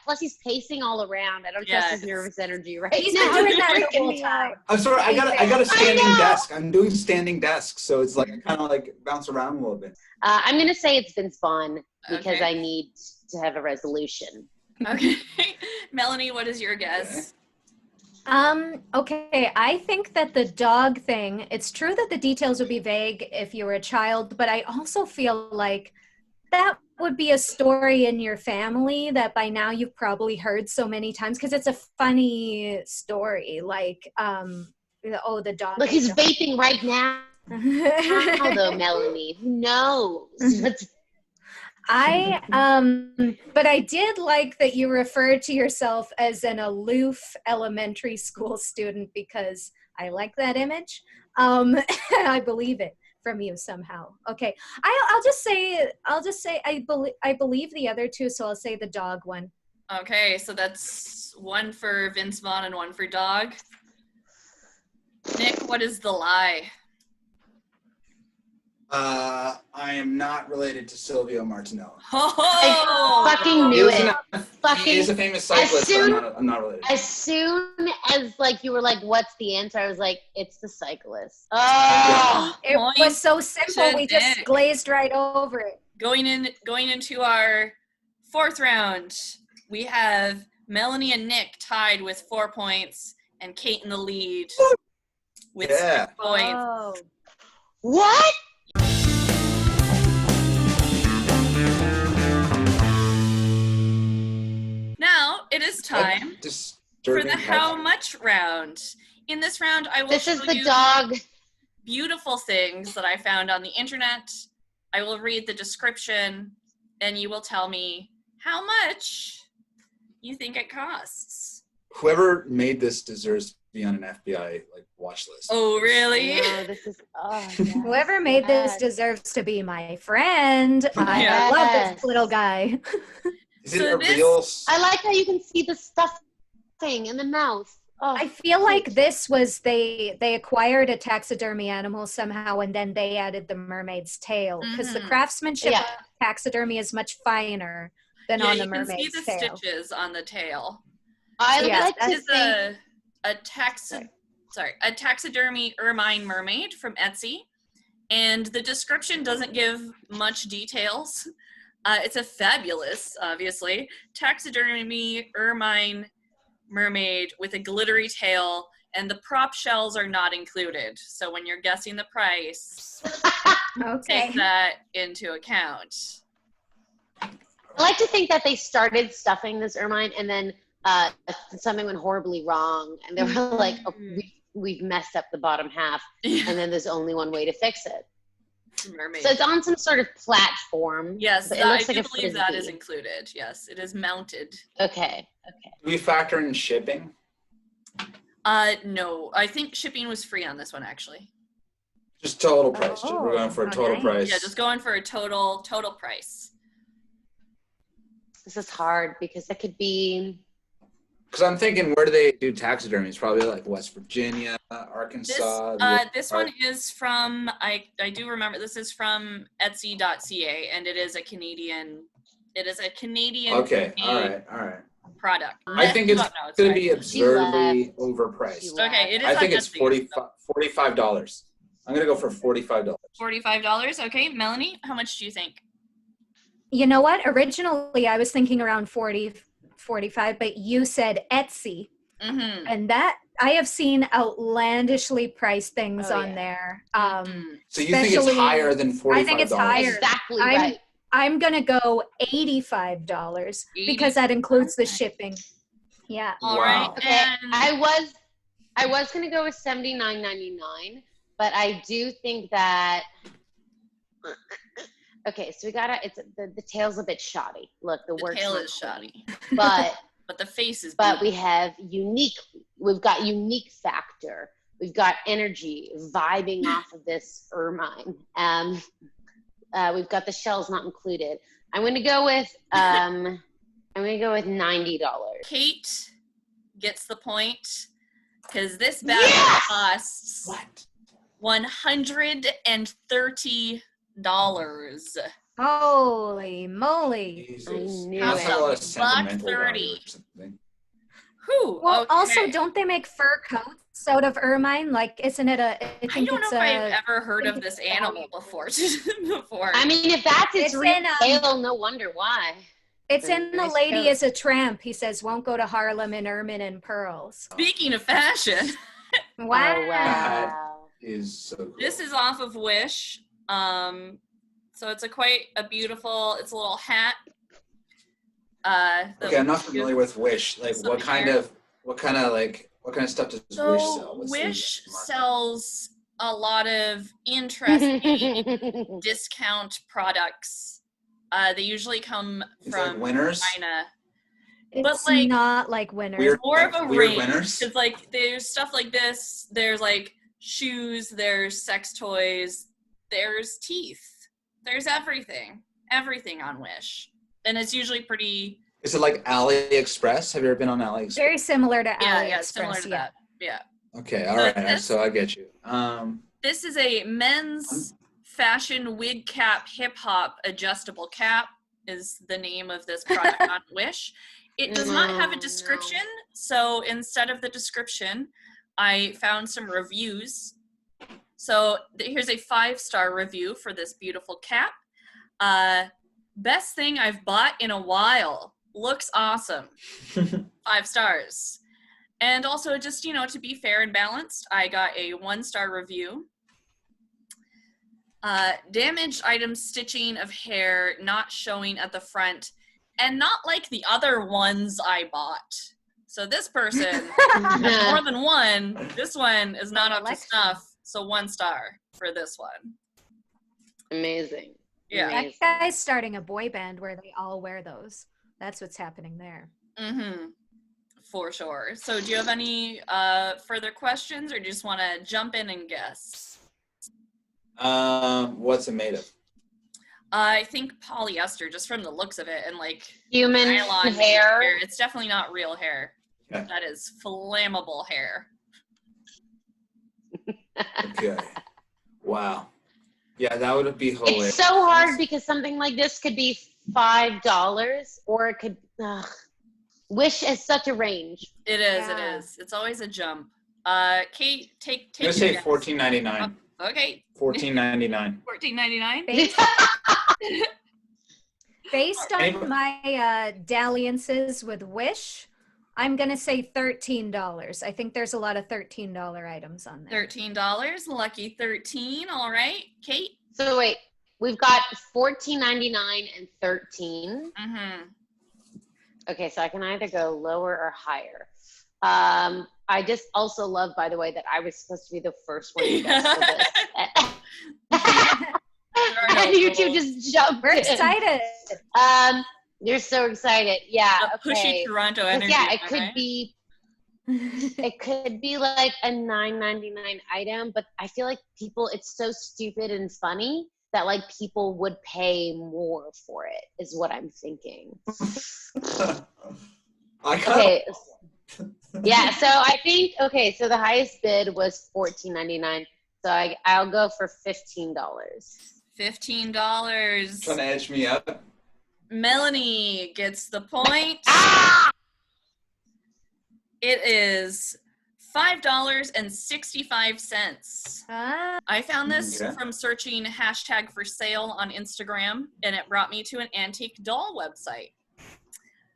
Plus he's pacing all around. I don't trust his nervous energy right He's now. been doing that the whole time. I'm sorry, I got a standing desk. I'm doing standing desk, so it's like I kind of like bounce around a little bit. I'm gonna say it's Vince Vaughn because I need to have a resolution. Okay. Melanie, what is your guess? Okay, I think that the dog thing, it's true that the details would be vague if you were a child, but I also feel like that would be a story in your family that by now you've probably heard so many times because it's a funny story. Like, the dog. Look, he's vaping right now. How though, Melanie? Who knows? But I did like that you referred to yourself as an aloof elementary school student because I like that image. I believe it from you somehow. Okay, I'll just say I believe the other two, so I'll say the dog one. Okay, so that's one for Vince Vaughn and one for dog. Nick, what is the lie? I am not related to Silvio Martinello. I fucking knew it. He is a famous cyclist, but I'm not related. As soon as like you were like, "What's the answer?" I was like, "It's the cyclist." Oh, it was so simple. We just glazed right over it. Going into our fourth round, we have Melanie and Nick tied with 4 points, and Kate in the lead with 6 points. Oh. what? Now it is time for the how much round. In this round, I will This show is the you dog. beautiful things that I found on the internet. I will read the description, and you will tell me how much you think it costs. Whoever made this deserves to be on an FBI watch list. Oh, really? No, this is. Oh, yes, Whoever made this deserves to be my friend. I love this little guy. Is it a real? I like how you can see the stuffing in the mouth. Oh, I feel like this was they acquired a taxidermy animal somehow, and then they added the mermaid's tail because the craftsmanship of taxidermy is much finer than on the mermaid's tail. You can see the stitches on the tail. I so like this to is a taxidermy ermine mermaid from Etsy, and the description doesn't give much details. It's a fabulous, obviously, taxidermy ermine mermaid with a glittery tail, and the prop shells are not included. So when you're guessing the price, take that into account. I like to think that they started stuffing this ermine, and then something went horribly wrong, and they were like, oh, we've messed up the bottom half, and then there's only one way to fix it. Mermaid. So it's on some sort of platform. Yes, it looks I like do believe that is included. Yes, it is mounted. Okay. Do we factor in shipping? No, I think shipping was free on this one, actually. Just total price. We're going for a total price. Yeah, just going for a total price. This is hard because it could be. Because I'm thinking, where do they do taxidermy? It's probably like West Virginia, Arkansas. This one is from, I do remember, this is from Etsy.ca, and it is a Canadian. Okay, all right. Product. I think it's going to be absurdly overpriced. Okay, it is. I think it's $45. I'm going to go for $45. $45. Okay, Melanie, how much do you think? You know what? Originally, I was thinking around 40, 45, but you said Etsy. Mm-hmm. And that, I have seen outlandishly priced things on there. So you think it's higher than $45? I think it's higher. Exactly right. I'm going to go $85 because that includes the shipping. Yeah. All right. Okay. I was going to go with $79.99, but I do think that okay, so we gotta. It's the tail's a bit shoddy. Look, the tail is shoddy, but the face is. But we have unique. We've got unique factor. We've got energy vibing off of this ermine. We've got the shells not included. I'm going to go with $90. Kate gets the point because this bag costs $130. Holy moly! Jesus. I knew That's it. a lot of sentimental $130. value or something. Whew, Well, okay. also, don't they make fur coats out of ermine? Like, isn't it a? I don't know if I've ever heard of this animal before. I mean, if that's its real in, tail, no wonder why. It's in The Nice Lady coat. is a Tramp. He says, won't go to Harlem in ermine and pearls. Speaking of fashion, Wow. Oh, wow. Is so cool. this is off of Wish. So it's quite a beautiful. It's a little hat. Okay, I'm not familiar with Wish. Like, what kind of stuff does Wish sell? So What's the Wish market? sells a lot of interesting discount products. They usually come It's from like winners. China. It's But, like, not like winners. Weird, More of a weird range. winners. Because like there's stuff like this. There's like shoes. There's sex toys. There's teeth. There's everything. Everything on Wish, and it's usually pretty. Is it like AliExpress? Have you ever been on AliExpress? Very similar to AliExpress. Yeah, similar to that. Yeah. Okay, all right. So I get you. This is a men's Fashion wig cap hip hop adjustable cap is the name of this product on Wish. It does not have a description, so instead of the description, I found some reviews. So here's a 5-star review for this beautiful cap. Best thing I've bought in a while. Looks awesome. 5 stars. And also, just, to be fair and balanced, I got a 1-star review. Damaged item stitching of hair not showing at the front, and not like the other ones I bought. So this person has more than one. This one is not up to snuff, so 1 star for this one. Amazing. Yeah. Amazing. That guy's starting a boy band where they all wear those. That's what's happening there. Mm-hmm. For sure. So do you have any further questions, or do you just want to jump in and guess? What's it made of? I think polyester, just from the looks of it, and like Human nylon hair. It's definitely not real hair. Okay. That is flammable hair. Okay. Wow. Yeah, that would be hilarious. It's so hard because something like this could be $5, or it could. Wish is such a range. It is. Yeah. It is. It's always a jump. Kate, take. I'm gonna say $14.99. Okay. $14.99. $14.99. Based on my dalliances with Wish, I'm going to say $13. I think there's a lot of $13 items on there. $13. Lucky 13. All right. Kate? So wait, we've got $14.99 and $13. Mm-hmm. Okay, so I can either go lower or higher. I just also love, by the way, that I was supposed to be the first one to guess for this. And YouTube just jumped We're in. excited. You're so excited. Yeah. A pushy Toronto energy. Yeah, it could right? be. It could be like a $9.99 item, but I feel like it's so stupid and funny that like people would pay more for it, is what I'm thinking. Okay. Yeah, so I think, so the highest bid was $14.99. So I'll go for $15. $15. Trying to edge me up. Melanie gets the point. It is $5.65. I found this from searching hashtag for sale on Instagram, and it brought me to an antique doll website.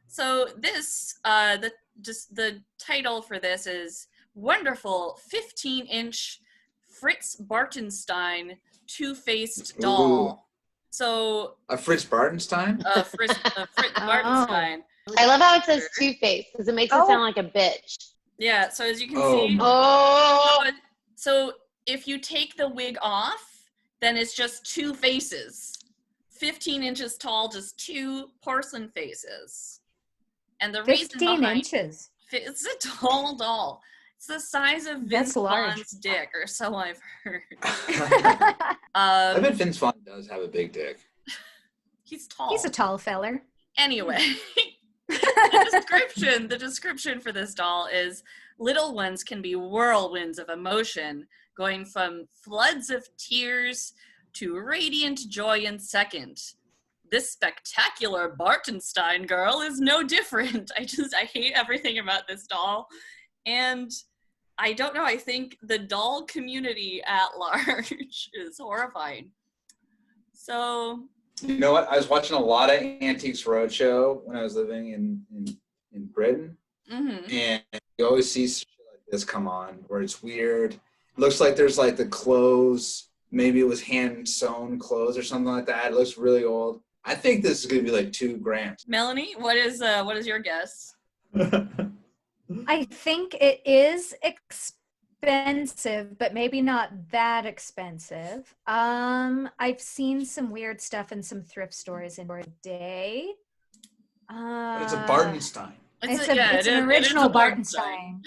So this, the title for this is Wonderful 15-inch Fritz Bartenstein Two-Faced Doll. Ooh. So a Fritz Bartenstein? Fritz Bartenstein. I love how it says Two-Face because it makes it sound like a bitch. Yeah, so as you can see. So if you take the wig off, then it's just 2 faces. 15 inches tall, just 2 porcelain faces. And the 15 inches. It's a tall doll. It's the size of Vince Vaughn's dick, or so I've heard. I bet Vince Vaughn does have a big dick. He's tall. He's a tall feller. Anyway, the description for this doll is little ones can be whirlwinds of emotion, going from floods of tears to radiant joy in second. This spectacular Bartenstein girl is no different. I hate everything about this doll. And I don't know, I think the doll community at large is horrifying. So. You know what? I was watching a lot of Antiques Roadshow when I was living in Britain. Mm-hmm. And you always see shit like this come on where it's weird. It looks like there's like the clothes, maybe it was hand sewn clothes or something like that. It looks really old. I think this is going to be like $2,000. Melanie, what is your guess? I think it is expensive, but maybe not that expensive. I've seen some weird stuff in some thrift stores in a day. But it's a Bartenstein. It's an original Bartenstein.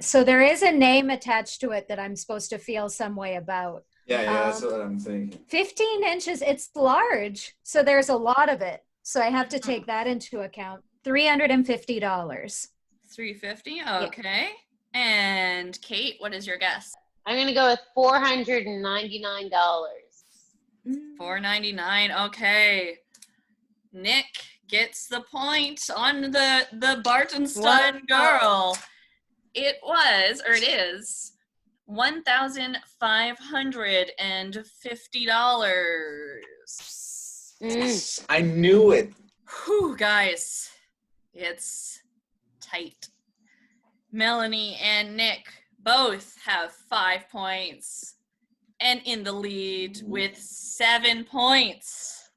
So there is a name attached to it that I'm supposed to feel some way about. Yeah, that's what I'm thinking. 15 inches, it's large, so there's a lot of it. So I have to take that into account. $350. $350, okay. Yeah. And Kate, what is your guess? I'm going to go with $499. $4.99. Okay. Nick gets the point on the Bartenstein girl. It is $1,550. Yes, I knew it. Whew, guys. It's tight. Melanie and Nick both have 5 points and in the lead with 7 points.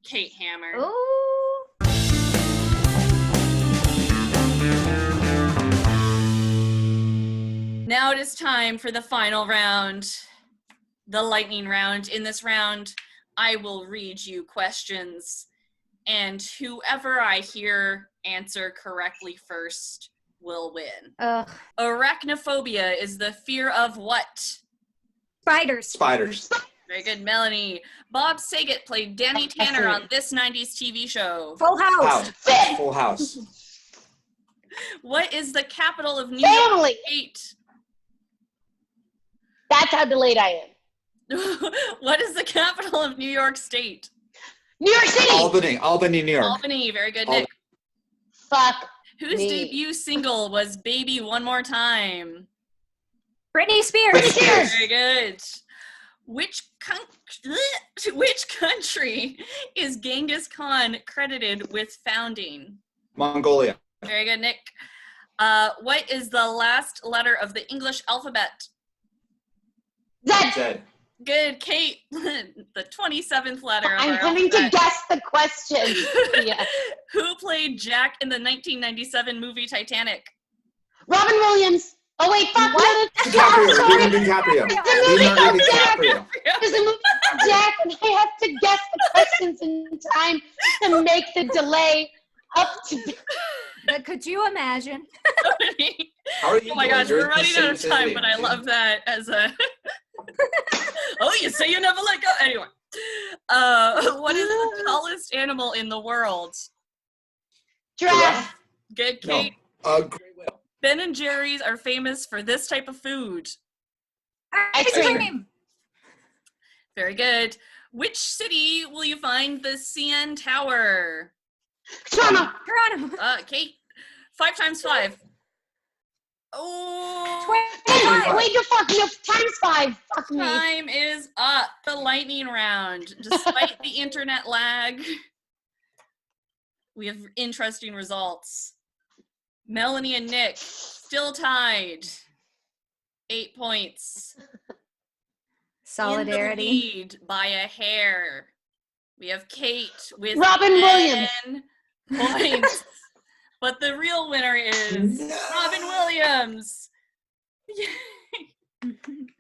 Kate Hammer. Ooh. Now it is time for the final round, the lightning round. In this round, I will read you questions, and whoever I hear answer correctly first will win. Arachnophobia is the fear of what? Spiders. Very good, Melanie. Bob Saget played Danny Tanner on this 90s TV show. Full House. Full House. What is the capital of New York State? That's how delayed I am. What is the capital of New York State? New York City. Albany, New York. Albany, very good, Nick. Fuck. Whose debut single was Baby One More Time? Britney Spears. Very good. Which country is Genghis Khan credited with founding? Mongolia. Very good, Nick. What is the last letter of the English alphabet? Z. Good, Kate. The 27th letter of I'm our having to alphabet. guess the question. Yeah. Who played Jack in the 1997 movie Titanic? Robin Williams. Oh wait, fuck. What? Leonardo DiCaprio. Leonardo DiCaprio. There's a movie called Jack, and I have to guess the questions in time to make the delay up to. But could you imagine? How are you Oh my doing? gosh, You're we're in the running same out of time, city, but I dude. love that as a. Oh, you say you never let go. Anyway, what is the tallest animal in the world? Giraffe. Good, Kate. No. Great whale. Ben and Jerry's are famous for this type of food. Ice cream. Very good. Which city will you find the CN Tower? Toronto. Kate, 5 times 5. Oh, 25. Wait, no, fuck, no, times 5. Fuck me. time is up. The lightning round. Despite the internet lag, we have interesting results. Melanie and Nick still tied. 8 points. Solidarity. In the lead by a hair. We have Kate with Robin 10 Williams. points. But the real winner is Robin Williams.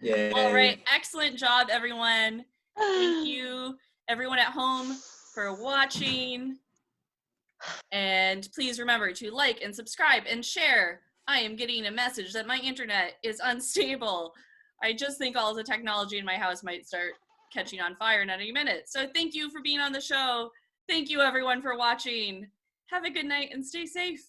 Yeah. All right. Excellent job, everyone. Thank you, everyone at home, for watching. And please remember to like and subscribe and share. I am getting a message that my internet is unstable. I just think all the technology in my house might start catching on fire in any minute. So thank you for being on the show. Thank you, everyone, for watching. Have a good night and stay safe.